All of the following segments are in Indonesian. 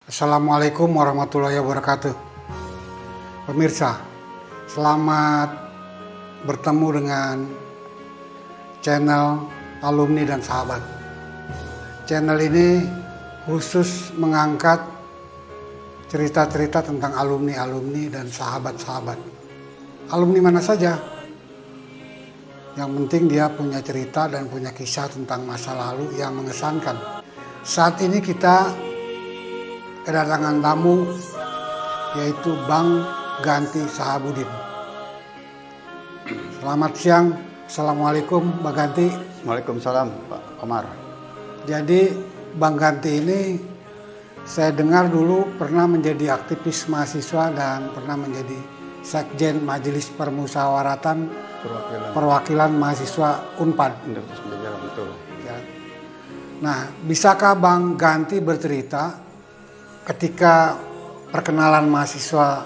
Assalamualaikum warahmatullahi wabarakatuh. Pemirsa, selamat bertemu dengan channel Alumni dan Sahabat. Channel ini khusus mengangkat cerita-cerita tentang alumni-alumni dan sahabat-sahabat. Alumni mana saja, yang penting dia punya cerita dan punya kisah tentang masa lalu yang mengesankan. Saat ini kita kedatangan tamu, yaitu Bang Ganti Sahabudin. Selamat siang. Assalamualaikum Bang Ganti. Waalaikumsalam Pak Omar. Jadi Bang Ganti ini saya dengar dulu pernah menjadi aktivis mahasiswa dan pernah menjadi Sekjen Majelis Permusyawaratan Perwakilan Mahasiswa Unpad. Universitas Penjajaran, betul. Ya. Nah, bisakah Bang Ganti bercerita ketika perkenalan mahasiswa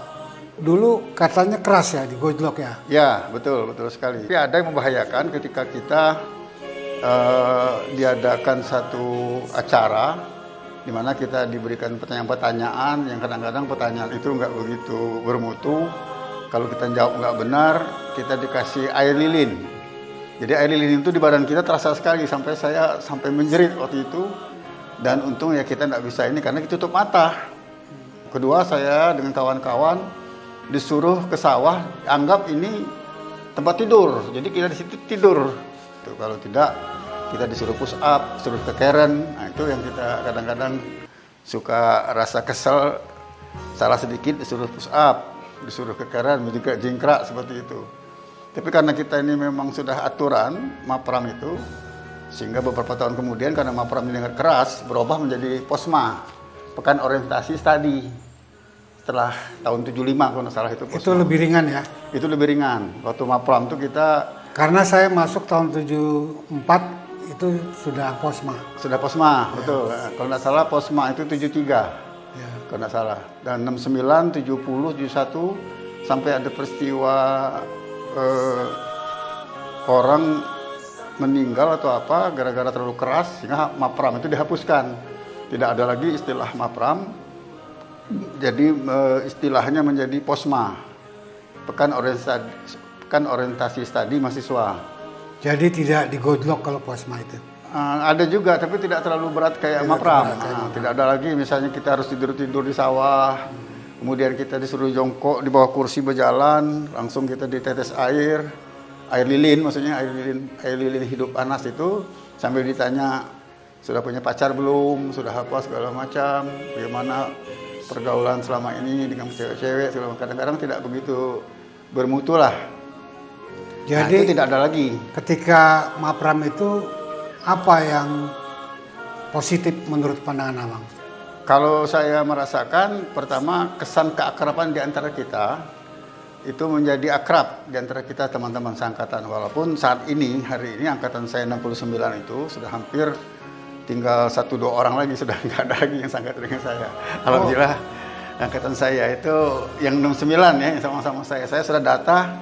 dulu katanya keras ya, digojlok ya? Ya, betul sekali. Tapi ada yang membahayakan ketika kita diadakan satu acara di mana kita diberikan pertanyaan-pertanyaan yang kadang-kadang pertanyaan itu nggak begitu bermutu. Kalau kita jawab nggak benar, kita dikasih air lilin. Jadi air lilin itu di badan kita terasa sekali, saya sampai menjerit waktu itu. Dan untung ya kita nggak bisa ini karena ditutup mata. Kedua, saya dengan kawan-kawan disuruh ke sawah, anggap ini tempat tidur. Jadi kita di situ tidur. Tuh, kalau tidak, kita disuruh push up, suruh ke keren. Nah, itu yang kita kadang-kadang suka rasa kesel. Salah sedikit disuruh push up, disuruh ke keren, juga jingkrak seperti itu. Tapi karena kita ini memang sudah aturan Mapram itu, sehingga beberapa tahun kemudian karena Mapram didengar keras, berubah menjadi POSMA, Pekan Orientasi Studi. Setelah tahun 75 kalau nggak salah itu POSMA. Itu lebih ringan ya? Itu lebih ringan. Waktu Mapram itu kita... Karena saya masuk tahun 74 itu sudah POSMA. Sudah POSMA, ya, betul. Kalau nggak salah POSMA itu 73, ya, kalau nggak salah. Dan 69, 70, 71, sampai ada peristiwa orang meninggal atau apa gara-gara terlalu keras sehingga Mapram itu dihapuskan. Tidak ada lagi istilah Mapram. Jadi istilahnya menjadi POSMA, Pekan Orientasi Studi Mahasiswa. Jadi tidak digojlok kalau POSMA itu. Ada juga tapi tidak terlalu berat kayak Mapram. Tidak ada lagi misalnya kita harus tidur-tidur di sawah. Kemudian kita disuruh jongkok di bawah kursi berjalan, langsung kita ditetes air lilin, maksudnya air lilin hidup panas itu, sambil ditanya sudah punya pacar belum, sudah apa segala macam, bagaimana pergaulan selama ini dengan cewek-cewek, kadang-kadang tidak begitu bermutu lah. Jadi itu tidak ada lagi. Ketika Mapram itu apa yang positif menurut pandangan Abang? Kalau saya merasakan, pertama kesan keakraban di antara kita itu menjadi akrab di antara kita teman-teman seangkatan. Walaupun saat ini, hari ini angkatan saya 69 itu sudah hampir tinggal 1-2 orang lagi, sudah nggak ada lagi yang seangkatan dengan saya. Alhamdulillah, angkatan saya itu yang 69 ya, sama-sama saya. Saya sudah data,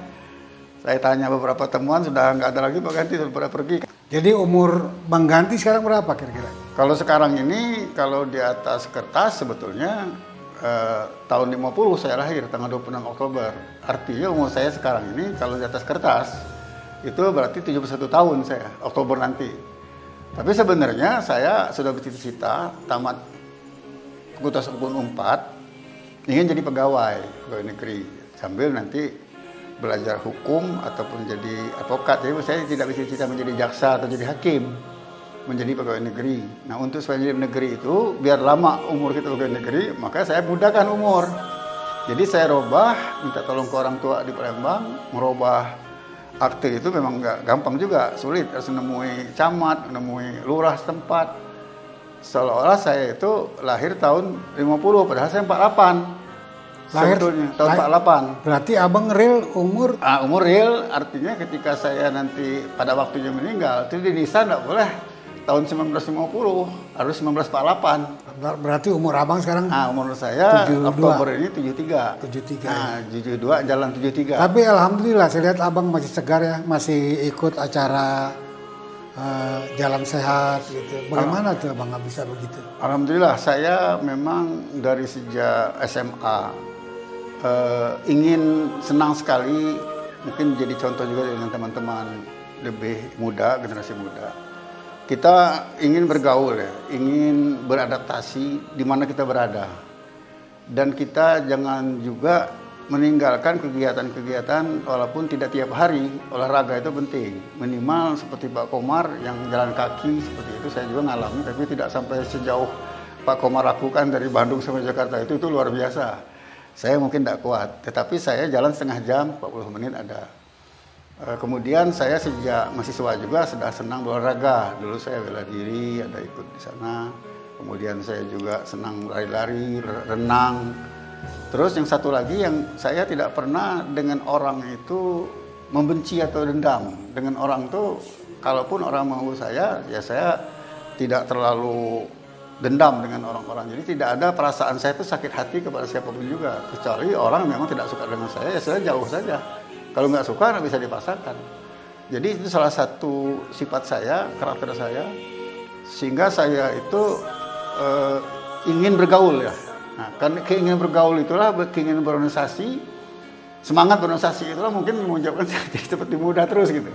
saya tanya beberapa temuan, sudah nggak ada lagi, Pak Ganti sudah pada pergi. Jadi umur Bang Ganti sekarang berapa kira-kira? Kalau sekarang ini, kalau di atas kertas sebetulnya tahun 50 saya lahir, tanggal 26 Oktober. Artinya umur saya sekarang ini kalau di atas kertas itu berarti 71 tahun saya, Oktober nanti. Tapi sebenarnya saya sudah bercita-cita tamat Fakultas Hukum Unpad, ingin jadi pegawai negeri sambil nanti belajar hukum ataupun jadi advokat. Jadi saya tidak bercita-cita menjadi jaksa atau jadi hakim, menjadi pegawai negeri. Nah, untuk supaya menjadi negeri itu biar lama umur kita pegawai negeri, maka saya mudahkan umur. Jadi saya robah, minta tolong ke orang tua di Palembang, merubah akte itu memang nggak gampang juga, sulit. Harus menemui camat, menemui lurah setempat. Seolah-olah saya itu lahir tahun 50, padahal saya 48. Lahir tahun 48. Berarti Abang real umur? Umur real artinya ketika saya nanti pada waktunya meninggal, itu di Nisa nggak boleh tahun 1950, harus 1948. Berarti umur Abang sekarang? Umur saya 72. Oktober ini 73. 73. Nah, 72 jalan 73. Tapi alhamdulillah saya lihat Abang masih segar ya, masih ikut acara jalan sehat gitu. Bagaimana tuh Abang nggak bisa begitu? Alhamdulillah saya memang dari sejak SMA ingin senang sekali, mungkin jadi contoh juga dengan teman-teman lebih muda, generasi muda. Kita ingin bergaul ya, ingin beradaptasi di mana kita berada. Dan kita jangan juga meninggalkan kegiatan-kegiatan walaupun tidak tiap hari. Olahraga itu penting. Minimal seperti Pak Komar yang jalan kaki seperti itu saya juga ngalami, tapi tidak sampai sejauh Pak Komar lakukan dari Bandung sampai Jakarta itu luar biasa. Saya mungkin tidak kuat, tetapi saya jalan setengah jam, 40 menit ada. Kemudian saya sejak mahasiswa juga sudah senang berolahraga. Dulu saya bela diri, ada ikut di sana. Kemudian saya juga senang lari-lari, renang. Terus yang satu lagi yang saya tidak pernah dengan orang itu membenci atau dendam. Dengan orang itu, kalaupun orang mau saya, ya saya tidak terlalu dendam dengan orang-orang. Jadi tidak ada perasaan saya itu sakit hati kepada siapapun juga. Kecuali orang memang tidak suka dengan saya, ya saya jauh saja. Kalau nggak suka, nggak bisa dipaksakan. Jadi itu salah satu sifat saya, karakter saya. Sehingga saya itu ingin bergaul ya. Nah, karena keinginan bergaul itulah, keinginan berorganisasi, semangat berorganisasi itulah mungkin mengucapkan jadi seperti muda terus gitu.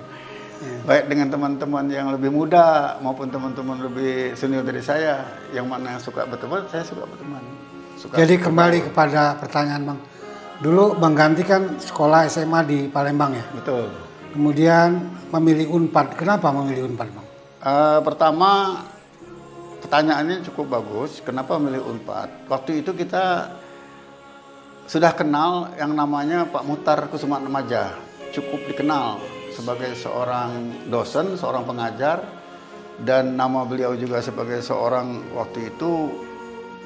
Baik dengan teman-teman yang lebih muda maupun teman-teman lebih senior dari saya, yang mana yang suka berteman, saya suka berteman. Jadi kembali kepada pertanyaan Bang. Dulu Bang Ganti kan sekolah SMA di Palembang ya? Betul. Kemudian memilih Unpad. Kenapa memilih Unpad Bang? Pertama, pertanyaannya cukup bagus. Kenapa memilih Unpad? Waktu itu kita sudah kenal yang namanya Pak Muhtar Kusumaatmadja. Cukup dikenal sebagai seorang dosen, seorang pengajar, dan nama beliau juga sebagai seorang waktu itu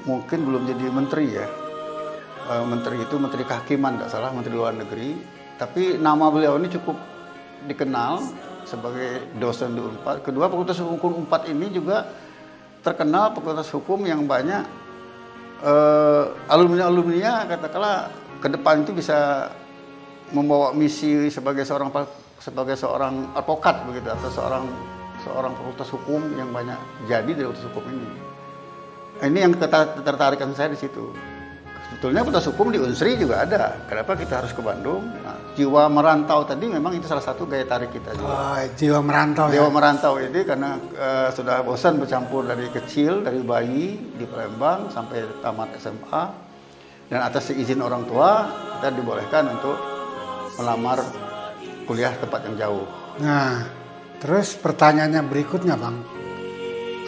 mungkin belum jadi menteri ya. Menteri itu Menteri Kehakiman, tidak salah, Menteri Luar Negeri. Tapi nama beliau ini cukup dikenal sebagai dosen di Unpad. Kedua, Fakultas Hukum Unpad ini juga terkenal fakultas hukum yang banyak alumni-alumninya katakanlah ke depan itu bisa membawa misi sebagai seorang advokat begitu, atau seorang fakultas hukum yang banyak jadi dari fakultas hukum ini. Ini yang ketertarikan saya di situ. Sebetulnya fakultas hukum di Unsri juga ada. Kenapa kita harus ke Bandung? Nah, jiwa merantau tadi memang itu salah satu gaya tarik kita juga. Jiwa merantau. Jiwa ya? merantau ini karena sudah bosan bercampur dari kecil, dari bayi di Palembang sampai tamat SMA, dan atas izin orang tua kita dibolehkan untuk melamar kuliah tempat yang jauh. Nah, terus pertanyaannya berikutnya Bang.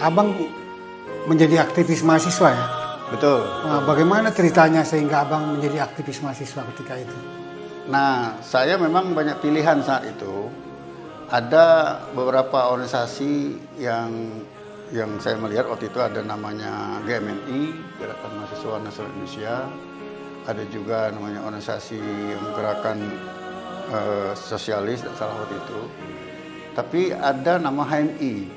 Abang menjadi aktivis mahasiswa ya? Betul. Nah, bagaimana ceritanya sehingga Abang menjadi aktivis mahasiswa ketika itu? Nah, saya memang banyak pilihan saat itu. Ada beberapa organisasi yang saya melihat waktu itu ada namanya GMNI, Gerakan Mahasiswa Nasional Indonesia. Ada juga namanya organisasi yang gerakan sosialis, tidak salah waktu itu. Tapi ada nama HMI.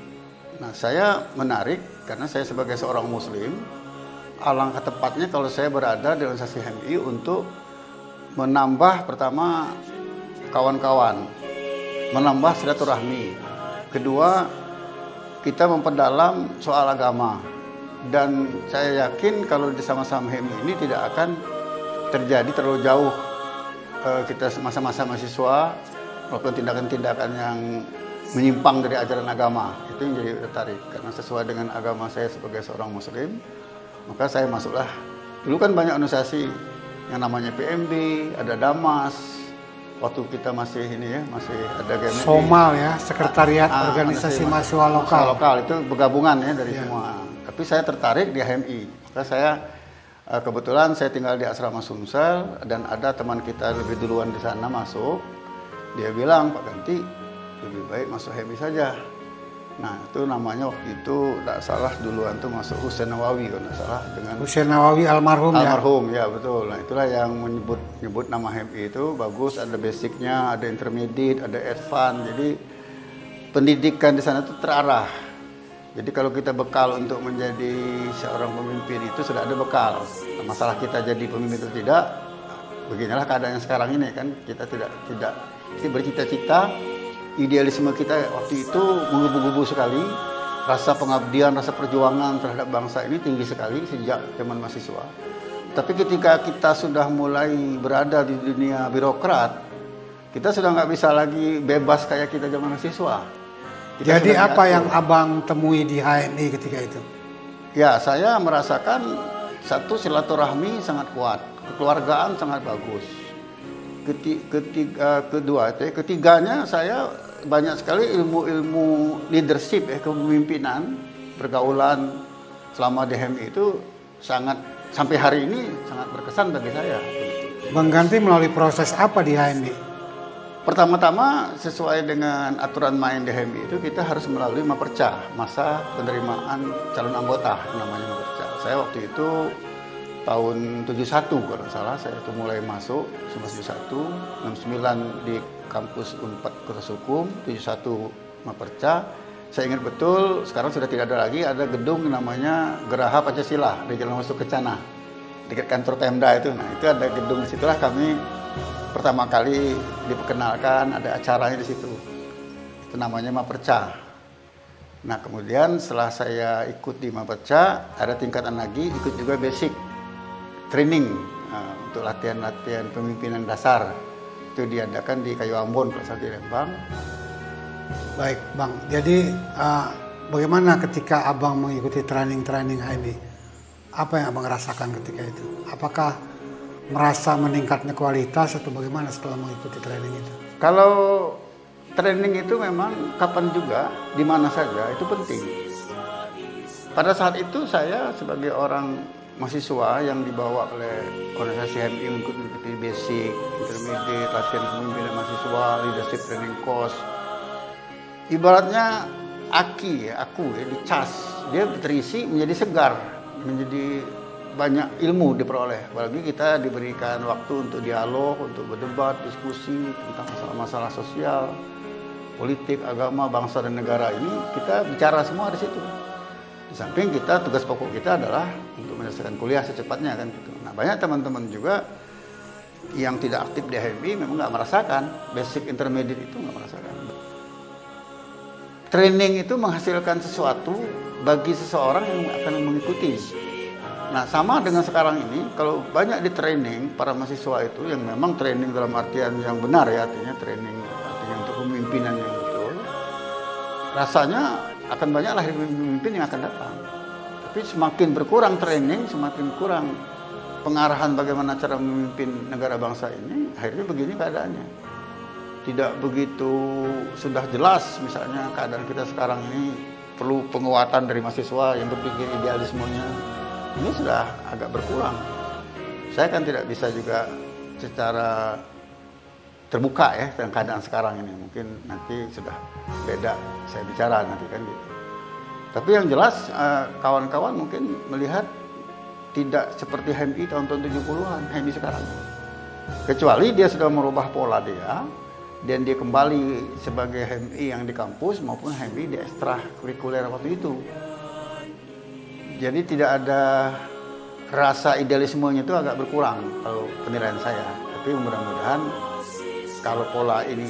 Nah, saya menarik karena saya sebagai seorang Muslim, alangkah tepatnya kalau saya berada di organisasi HMI untuk menambah pertama kawan-kawan, menambah silaturahmi. Kedua, kita memperdalam soal agama. Dan saya yakin kalau bersama-sama HMI ini tidak akan terjadi terlalu jauh kita masa-masa mahasiswa melakukan tindakan-tindakan yang menyimpang dari ajaran agama. Itu yang jadi tertarik karena sesuai dengan agama saya sebagai seorang Muslim, maka saya masuklah. Dulu kan banyak organisasi yang namanya PMB, ada Damas. Waktu kita masih ini ya, masih ada GMI. Somal ya, Sekretariat Organisasi Mahasiswa Lokal. Itu bergabungan ya dari semua. Tapi saya tertarik di HMI. Maka saya kebetulan saya tinggal di Asrama Sumsel dan ada teman kita lebih duluan di sana masuk. Dia bilang, Pak Ganti, lebih baik masuk HMI saja. Nah, itu namanya waktu itu tidak salah duluan tuh masuk Husain Nawawi kalau tidak salah dengan Husain Nawawi almarhum ya. Almarhum ya betul. Nah, itulah yang menyebut nama HMI itu bagus, ada basicnya, ada intermediate, ada advance. Jadi pendidikan di sana itu terarah. Jadi kalau kita bekal untuk menjadi seorang pemimpin itu sudah ada bekal. Nah, masalah kita jadi pemimpin atau tidak, beginilah keadaan yang sekarang ini kan, kita tidak bercita-cita idealisme kita waktu itu menggebu-gebu sekali. Rasa pengabdian, rasa perjuangan terhadap bangsa ini tinggi sekali sejak zaman mahasiswa. Tapi ketika kita sudah mulai berada di dunia birokrat, kita sudah nggak bisa lagi bebas kayak kita zaman mahasiswa. Jadi apa yang abang temui di HMI ketika itu? Ya, saya merasakan satu silaturahmi sangat kuat, kekeluargaan sangat bagus. Ketiganya saya banyak sekali ilmu-ilmu leadership, kepemimpinan, pergaulan selama di HMI itu sangat sampai hari ini sangat berkesan bagi saya. Bang Ganti melalui proses apa di HMI? Pertama-tama sesuai dengan aturan main di HMI itu kita harus melalui Maperca, masa penerimaan calon anggota namanya Maperca. Saya waktu itu tahun 71 kalau nggak salah saya itu mulai masuk 1971, 69 di kampus Unpad Fakultas Hukum, 71 Maperca. Saya ingat betul, sekarang sudah tidak ada lagi, ada gedung namanya Geraha Pancasila di Jalan Masuk Kencana, dekat kantor Pemda itu. Nah, itu ada gedung, disitulah kami pertama kali diperkenalkan, ada acaranya di situ. Itu namanya Maperca. Nah, kemudian setelah saya ikut di Maperca, ada tingkatan lagi, ikut juga basic training untuk latihan-latihan pemimpinan dasar. Itu diadakan di Kayu Ambon, Kelas 1 di Lembang. Baik, Bang. Jadi bagaimana ketika abang mengikuti training-training HMI? Apa yang abang rasakan ketika itu? Apakah merasa meningkatnya kualitas atau bagaimana setelah mengikuti training itu? Kalau training itu memang kapan juga, di mana saja, itu penting. Pada saat itu saya sebagai orang mahasiswa yang dibawa oleh organisasi HMI untuk mengikuti basic, intermediate, latihan kepemimpinan mahasiswa, leadership training course. Ibaratnya aku dicas, dia terisi menjadi segar, menjadi banyak ilmu diperoleh. Apalagi kita diberikan waktu untuk dialog, untuk berdebat, diskusi tentang masalah-masalah sosial, politik, agama, bangsa dan negara ini, kita bicara semua di situ. Di samping kita, tugas pokok kita adalah untuk menyelesaikan kuliah secepatnya kan gitu. Nah, banyak teman-teman juga yang tidak aktif di HMI memang nggak merasakan basic intermediate itu, nggak merasakan. Training itu menghasilkan sesuatu bagi seseorang yang akan mengikuti. Nah, sama dengan sekarang ini, kalau banyak di training para mahasiswa itu yang memang training dalam artian yang benar ya, artinya training artinya untuk pemimpinan yang betul, rasanya akan banyak lahir pemimpin yang akan datang. Tapi semakin berkurang training, semakin kurang pengarahan bagaimana cara memimpin negara bangsa ini, akhirnya begini keadaannya. Tidak begitu sudah jelas misalnya keadaan kita sekarang ini perlu penguatan dari mahasiswa yang berpikir idealismenya. Ini sudah agak berkurang. Saya kan tidak bisa juga secara terbuka ya dengan keadaan sekarang ini. Mungkin nanti sudah beda saya bicara nanti kan gitu. Tapi yang jelas kawan-kawan mungkin melihat tidak seperti HMI tahun-tahun 70-an, HMI sekarang. Kecuali dia sudah merubah pola dia dan dia kembali sebagai HMI yang di kampus maupun HMI di ekstra kurikuler waktu itu. Jadi tidak ada rasa idealismenya itu agak berkurang kalau penilaian saya. Tapi mudah-mudahan kalau pola ini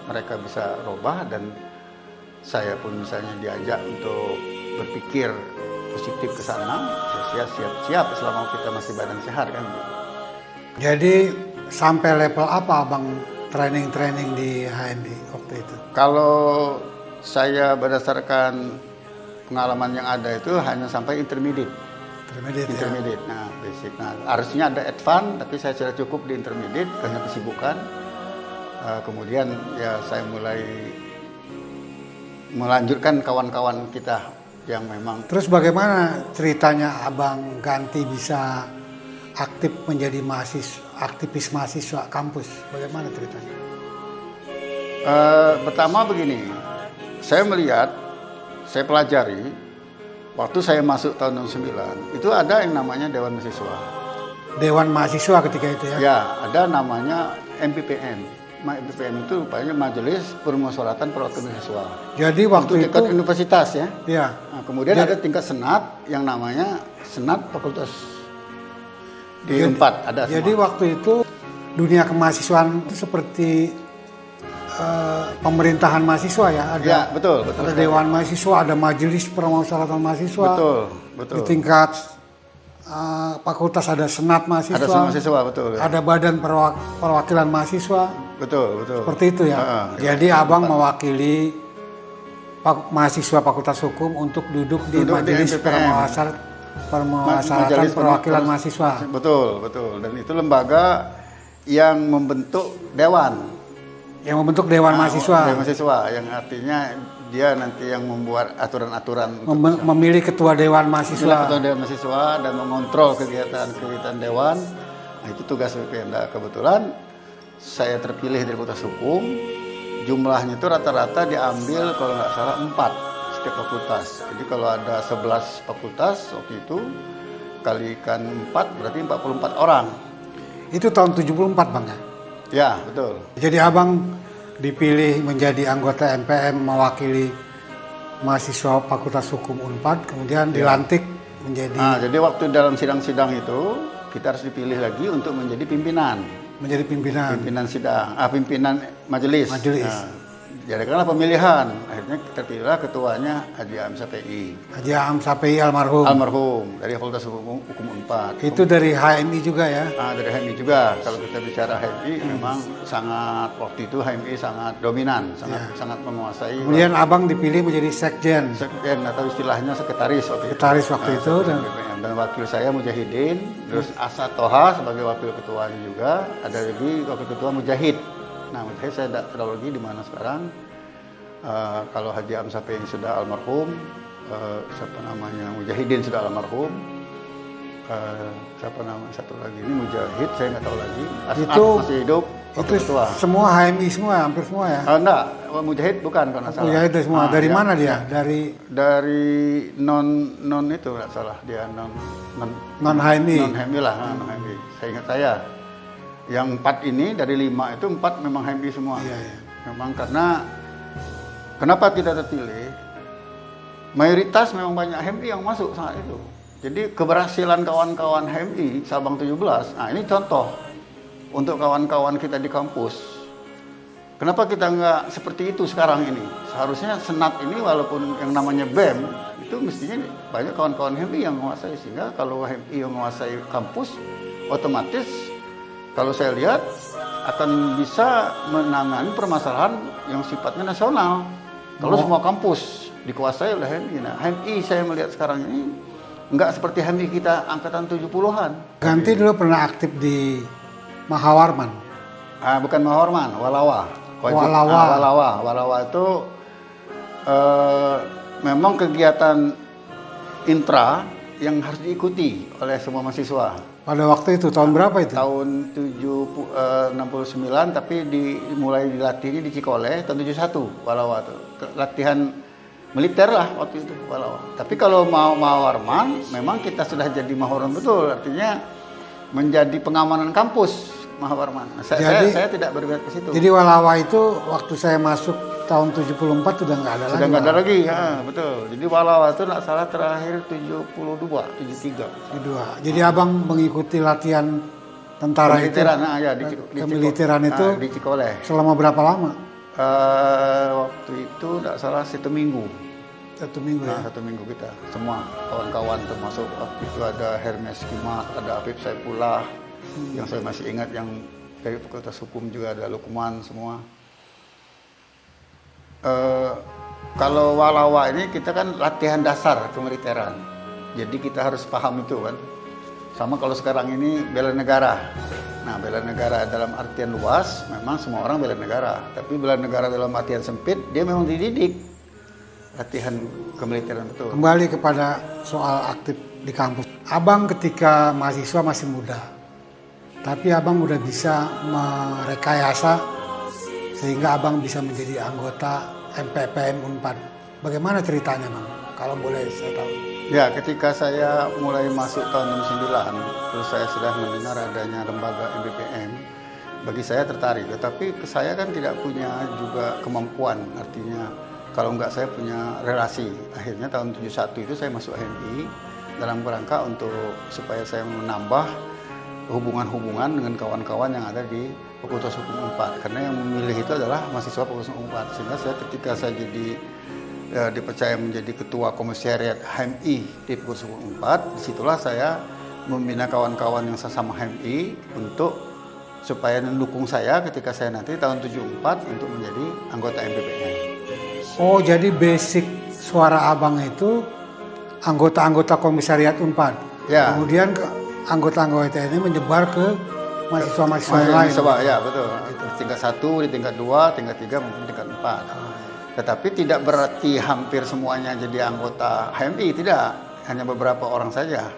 mereka bisa rubah dan saya pun misalnya diajak untuk berpikir positif ke sana, saya siap selama kita masih badan sehat kan. Jadi sampai level apa Bang training di HMI waktu itu? Kalau saya berdasarkan pengalaman yang ada itu hanya sampai intermediate. Intermediate. Ya? Nah, basic. Nah, harusnya ada advance, tapi saya sudah cukup di intermediate karena kesibukan. Kemudian ya saya mulai melanjutkan kawan-kawan kita yang memang. Terus bagaimana ceritanya Abang Ganti bisa aktif menjadi aktivis mahasiswa kampus? Bagaimana ceritanya? Pertama begini, saya melihat, saya pelajari, waktu saya masuk tahun 69, itu ada yang namanya Dewan Mahasiswa. Dewan Mahasiswa ketika itu ya? Ya, ada namanya MPPM. MPPM itu rupanya Majelis Permusyawaratan Perwakilan Mahasiswa. Jadi waktu itu tingkat universitas ya. Iya. Nah, kemudian ada tingkat senat yang namanya Senat Fakultas. Di Unpad ada semua. Jadi waktu itu dunia kemahasiswaan itu seperti pemerintahan mahasiswa ya, ada Ya, betul, betul. ada dewan mahasiswa, ada majelis permusyawaratan mahasiswa. Betul, betul. Di tingkat fakultas ada senat mahasiswa. Ada mahasiswa, betul. Ya. Ada badan perwakilan mahasiswa. Betul, betul. Seperti itu ya. Jadi abang mewakili mahasiswa Fakultas Hukum untuk duduk di majelis permusyawaratan perwakilan mahasiswa. Betul, betul. Dan itu lembaga yang membentuk dewan. Yang membentuk dewan mahasiswa. Dewan mahasiswa, yang artinya dia nanti yang membuat aturan-aturan. Memilih ketua dewan mahasiswa. Ketua dewan mahasiswa dan mengontrol kegiatan dewan. Nah, itu tugas BPM. Nah, kebetulan saya terpilih dari Fakultas Hukum. Jumlahnya itu rata-rata diambil kalau nggak salah 4 setiap fakultas. Jadi kalau ada 11 fakultas waktu itu kalikan 4 berarti 44 orang. Itu tahun 74 Bang ya? Ya, betul. Jadi abang dipilih menjadi anggota MPM mewakili mahasiswa Fakultas Hukum Unpad, kemudian dilantik menjadi... Nah, jadi waktu dalam sidang-sidang itu kita harus dipilih lagi untuk menjadi pimpinan. Menjadi pimpinan. Pimpinan sidang, pimpinan majelis. Majelis. Nah, jadikanlah pemilihan. Akhirnya terpilihlah ketuanya Haji Am Sapei. Haji Am Sapei almarhum. Almarhum dari Fakultas Hukum Unpad. Itu dari HMI juga ya? Dari HMI juga. Kalau kita bicara HMI, memang sangat waktu itu HMI sangat dominan, sangat menguasai. Kemudian abang dipilih menjadi sekjen. Sekjen atau istilahnya sekretaris waktu itu. Dan wakil saya Mujahidin, terus Asad Toha sebagai wakil ketuanya juga, ada lagi wakil ketua Mujahid. Nah, Mujahid saya tidak tahu lagi di mana sekarang. Kalau Haji Am Sapei sudah almarhum, siapa namanya Mujahidin sudah almarhum. Siapa nama satu lagi ini Mujahid, saya nggak tahu lagi. Asad itu masih hidup. Itu ketua. Semua HMI semua, hampir semua ya? Enggak, Mujahid bukan kalau nggak salah. Mujahid semua. Dari mana dia? Dari non itu nggak salah dia non HMI. Non HMI lah, non HMI. Saya ingat saya. Yang 4 ini dari 5 itu 4 memang HMI semua. Iya, iya. Memang karena kenapa kita terpilih? Mayoritas memang banyak HMI yang masuk saat itu. Jadi keberhasilan kawan-kawan HMI Sabang 17, nah ini contoh untuk kawan-kawan kita di kampus. Kenapa kita nggak seperti itu sekarang ini? Seharusnya senat ini walaupun yang namanya BEM, itu mestinya banyak kawan-kawan HMI yang menguasai. Sehingga kalau HMI yang menguasai kampus, otomatis kalau saya lihat akan bisa menangani permasalahan yang sifatnya nasional. Kalau semua kampus dikuasai oleh HMI. Nah, HMI saya melihat sekarang ini nggak seperti HMI kita angkatan 70-an. Ganti dulu pernah aktif di Mahawarman. Bukan Mahawarman, Walawa. Walawa itu memang kegiatan intra yang harus diikuti oleh semua mahasiswa. Pada waktu itu tahun berapa itu? Tahun 69, tapi mulai dilatihnya di Cikole tahun 71 Walawa itu. Latihan militer lah waktu itu Walawa. Tapi kalau mau Mahawarman, memang kita sudah jadi Mahawarman betul, artinya menjadi pengamanan kampus Mahawarman. Saya tidak bergerak ke situ. Jadi Walawa itu waktu saya masuk tahun 74 sudah nggak ada lagi. Sudah nggak ada lagi, ya betul. Jadi Walawa itu nggak salah terakhir 73. Jadi abang mengikuti latihan tentara itu? Kemiliteran itu di Cikole. Selama berapa lama? Waktu itu nggak salah 1 minggu. 1 minggu ya? 1 minggu kita, semua kawan-kawan termasuk waktu itu ada Hermes Kimat, ada Afif Saifullah, yang saya masih ingat yang dari Fakultas Hukum juga ada Lukman semua. Kalau Walawa ini kita kan latihan dasar kemiliteran, jadi kita harus paham itu kan. Sama kalau sekarang ini bela negara. Nah, bela negara dalam artian luas, memang semua orang bela negara. Tapi bela negara dalam artian sempit, dia memang dididik. Latihan kemiliteran betul. Kembali kepada soal aktif di kampus. Abang ketika mahasiswa masih muda. Tapi abang udah bisa merekayasa sehingga abang bisa menjadi anggota MPPM Unpad. Bagaimana ceritanya, Bang? Kalau boleh saya tahu. Ya, ketika saya mulai masuk tahun 69, terus saya sudah mendengar adanya lembaga MPPM, bagi saya tertarik. Tetapi saya kan tidak punya juga kemampuan, artinya kalau nggak saya punya relasi. Akhirnya tahun 71 itu saya masuk HMI dalam kerangka supaya saya menambah hubungan-hubungan dengan kawan-kawan yang ada di Fakultas Hukum Unpad, karena yang memilih itu adalah mahasiswa Fakultas Hukum Unpad. Sehingga ketika saya dipercaya menjadi ketua komisariat HMI di Fakultas Hukum Unpad, disitulah saya membina kawan-kawan yang sesama HMI untuk supaya mendukung saya ketika saya nanti tahun 74 untuk menjadi anggota MPPN. Oh, jadi basic suara Abang itu anggota-anggota komisariat Unpad. Ya. Kemudian anggota-anggota ini menyebar ke mahasiswa-mahasiswa yang lain. Ya, betul. Itu tingkat 1, di tingkat 2, tingkat 3, mungkin tingkat 4. Tetapi tidak berarti hampir semuanya jadi anggota HMI, tidak. Hanya beberapa orang saja.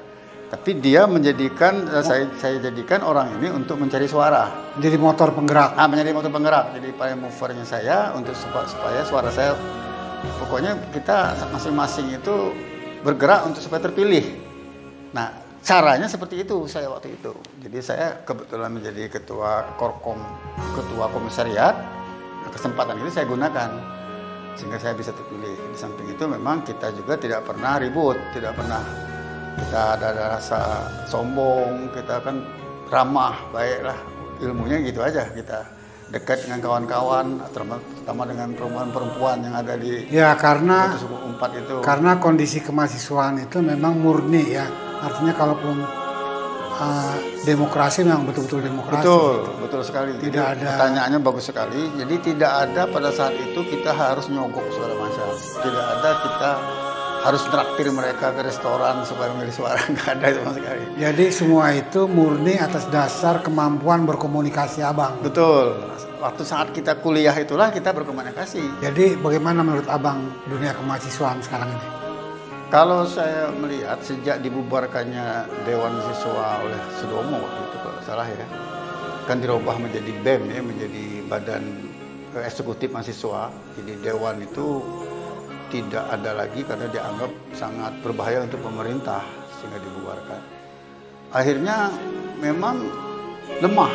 Tapi dia menjadikan, saya jadikan orang ini untuk mencari suara. Jadi motor penggerak. Menjadi motor penggerak. Jadi prime movernya saya untuk supaya suara saya, pokoknya kita masing-masing itu bergerak untuk supaya terpilih. Nah, caranya seperti itu saya waktu itu. Jadi saya kebetulan menjadi ketua Korkom, ketua komisariat. Kesempatan ini saya gunakan sehingga saya bisa terpilih. Di samping itu memang kita juga tidak pernah ribut, tidak pernah kita ada rasa sombong, kita kan ramah, baiklah, ilmunya gitu aja, kita dekat dengan kawan-kawan, terutama dengan perempuan-perempuan yang ada di karena Fakultas 4 itu. Karena kondisi kemahasiswaan itu memang murni ya, artinya kalaupun demokrasi memang betul-betul demokrasi. Betul sekali. Tidak jadi, ada. Pertanyaannya bagus sekali. Jadi tidak ada pada saat itu kita harus nyogok segala macam. Tidak ada kita harus traktir mereka ke restoran supaya memilih suara, nggak ada sama sekali. Jadi semua itu murni atas dasar kemampuan berkomunikasi Abang. Betul. Waktu saat kita kuliah itulah kita berkomunikasi. Jadi bagaimana menurut Abang dunia kemahasiswaan sekarang ini? Kalau saya melihat sejak dibubarkannya Dewan Siswa oleh Sudomo waktu itu kalau salah ya, kan dirubah menjadi BEM ya, menjadi Badan Eksekutif Mahasiswa. Jadi Dewan itu tidak ada lagi karena dianggap sangat berbahaya untuk pemerintah sehingga dibubarkan. Akhirnya memang lemah,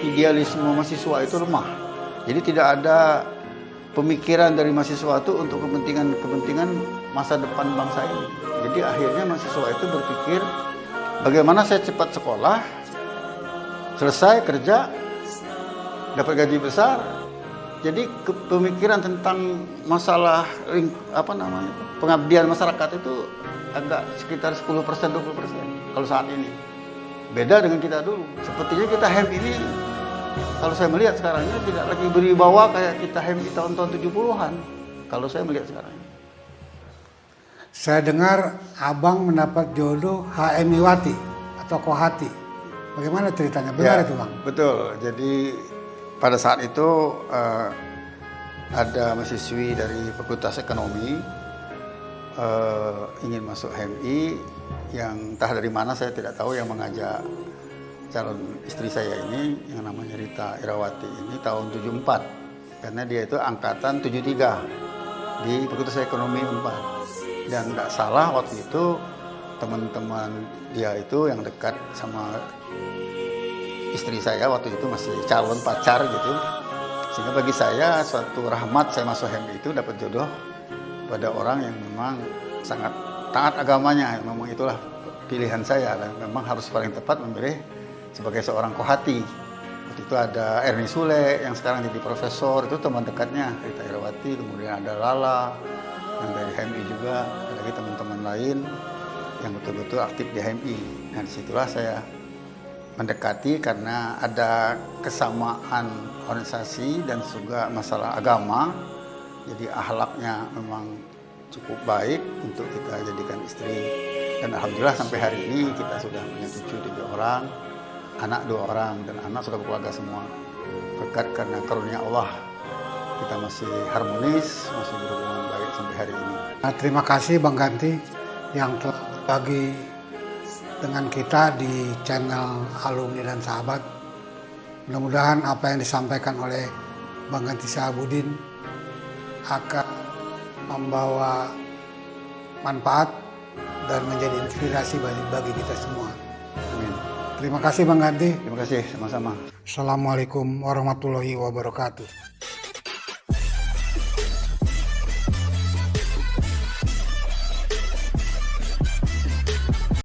idealisme mahasiswa itu lemah. Jadi tidak ada pemikiran dari mahasiswa itu untuk kepentingan masa depan bangsa ini. Jadi akhirnya mahasiswa itu berpikir bagaimana saya cepat sekolah, selesai kerja, dapat gaji besar. Jadi pemikiran tentang masalah pengabdian masyarakat itu agak sekitar 10%, 20% kalau saat ini. Beda dengan kita dulu. Sepertinya kita HEM ini, kalau saya melihat sekarang ini tidak lagi berwibawa kayak kita HEM di tahun-tahun 70-an. Kalau saya melihat sekarang ini. Saya dengar Abang mendapat jodoh HMIwati atau Kohati. Bagaimana ceritanya? Benar itu Bang? Betul. Jadi pada saat itu ada mahasiswi dari Fakultas Ekonomi ingin masuk HMI, yang entah dari mana saya tidak tahu, yang mengajak calon istri saya ini yang namanya Rita Irawati ini tahun 74, karena dia itu angkatan 73 di Fakultas Ekonomi Unpad. Dan nggak salah waktu itu teman-teman dia itu yang dekat sama istri saya waktu itu masih calon pacar gitu, sehingga bagi saya suatu rahmat saya masuk HMI itu dapat jodoh pada orang yang memang sangat taat agamanya. Memang itulah pilihan saya, dan memang harus paling tepat memilih sebagai seorang kohati. Waktu itu ada Ernie Sule yang sekarang jadi profesor, itu teman dekatnya Rita Irawati, kemudian ada Lala yang dari HMI juga, ada lagi teman-teman lain yang betul-betul aktif di HMI. Nah disitulah saya mendekati karena ada kesamaan organisasi dan juga masalah agama. Jadi akhlaknya memang cukup baik untuk kita jadikan istri. Dan alhamdulillah sampai hari ini kita sudah punya cucu 3 orang, anak 2 orang, dan anak sudah berkeluarga semua. Berkat karena karunia Allah kita masih harmonis, masih berhubungan baik sampai hari ini. Nah, terima kasih Bang Ganti yang telah berbagi dengan kita di channel Alumni dan Sahabat. Mudah-mudahan apa yang disampaikan oleh Bang Ganti Sahabudin akan membawa manfaat dan menjadi inspirasi bagi kita semua. Amin. Terima kasih Bang Ganti. Terima kasih, sama-sama. Assalamualaikum warahmatullahi wabarakatuh.